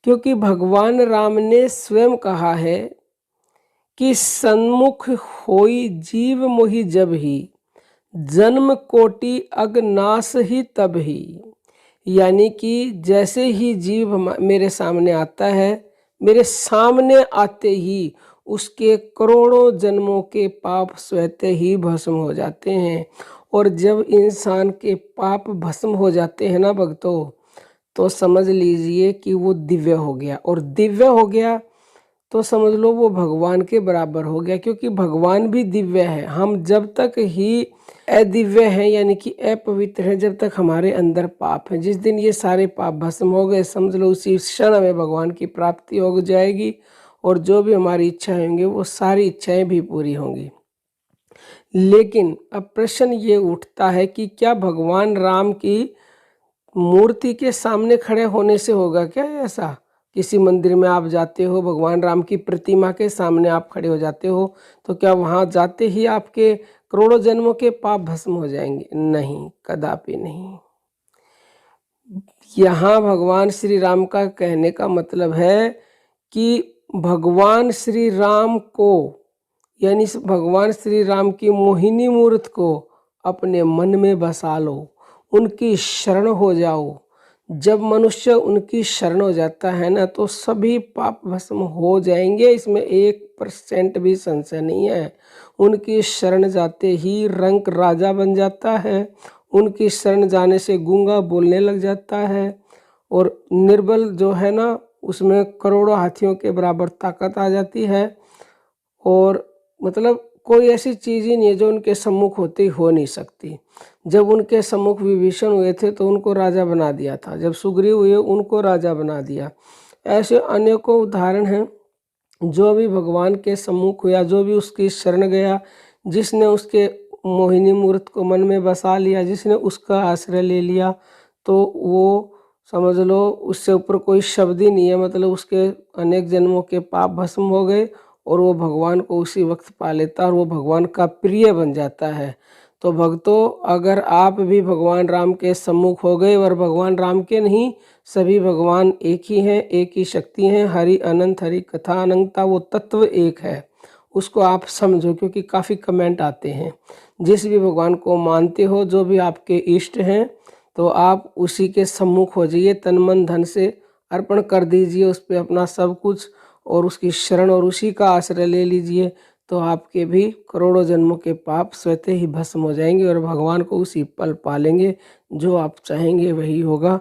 क्योंकि भगवान राम ने स्वयं कहा है कि सन्मुख होई जीव मोहि जब ही, जन्म कोटि अगनाश ही तब ही। यानी कि जैसे ही जीव मेरे सामने आता है, मेरे सामने आते ही उसके करोड़ों जन्मों के पाप स्वतः ही भस्म हो जाते हैं। और जब इंसान के पाप भस्म हो जाते हैं ना भक्तों, तो समझ लीजिए कि वो दिव्य हो गया। और दिव्य हो गया तो समझ लो वो भगवान के बराबर हो गया, क्योंकि भगवान भी दिव्य है। हम जब तक ही अदिव्य हैं, यानी कि अपवित्र हैं, जब तक हमारे अंदर पाप है। जिस दिन ये सारे पाप भस्म हो गए, समझ लो उसी क्षण में भगवान की प्राप्ति हो जाएगी। और जो भी हमारी इच्छाएं होंगी वो सारी इच्छाएं भी पूरी होंगी। लेकिन अब प्रश्न ये उठता है कि क्या भगवान राम की मूर्ति के सामने खड़े होने से होगा क्या ऐसा? किसी मंदिर में आप जाते हो, भगवान राम की प्रतिमा के सामने आप खड़े हो जाते हो, तो क्या वहाँ जाते ही आपके करोड़ों जन्मों के पाप भस्म हो जाएंगे? नहीं, कदापि नहीं। यहाँ भगवान श्री राम का कहने का मतलब है कि भगवान श्री राम को, यानी भगवान श्री राम की मोहिनी मूर्त को अपने मन में बसा लो, उनकी शरण हो जाओ। जब मनुष्य उनकी शरण हो जाता है ना, तो सभी पाप भस्म हो जाएंगे, इसमें 1% भी संशय नहीं है। उनकी शरण जाते ही रंक राजा बन जाता है, उनकी शरण जाने से गूंगा बोलने लग जाता है, और निर्बल जो है ना उसमें करोड़ों हाथियों के बराबर ताकत आ जाती है। और मतलब कोई ऐसी चीज़ ही नहीं है जो उनके सम्मुख होती हो नहीं सकती। जब उनके सम्मुख विभीषण हुए थे तो उनको राजा बना दिया था, जब सुग्रीव हुए उनको राजा बना दिया। ऐसे अनेकों उदाहरण हैं। जो भी भगवान के सम्मुख हुआ, जो भी उसकी शरण गया, जिसने उसके मोहिनी मूर्त को मन में बसा लिया, जिसने उसका आश्रय ले लिया, तो वो समझ लो उससे ऊपर कोई शब्द ही नहीं है। मतलब उसके अनेक जन्मों के पाप भस्म हो गए और वो भगवान को उसी वक्त पा लेता और वो भगवान का प्रिय बन जाता है। तो भक्तों, अगर आप भी भगवान राम के सम्मुख हो गए, और भगवान राम के नहीं, सभी भगवान एक ही हैं, एक ही शक्ति हैं, हरि अनंत हरि कथा अनंता, वो तत्व एक है, उसको आप समझो। क्योंकि काफ़ी कमेंट आते हैं, जिस भी भगवान को मानते हो, जो भी आपके इष्ट हैं, तो आप उसी के सम्मुख हो जाइए, तन मन धन से अर्पण कर दीजिए उस पर अपना सब कुछ, और उसकी शरण और उसी का आश्रय ले लीजिए। तो आपके भी करोड़ों जन्मों के पाप स्वतः ही भस्म हो जाएंगे और भगवान को उसी पल पालेंगे। जो आप चाहेंगे वही होगा।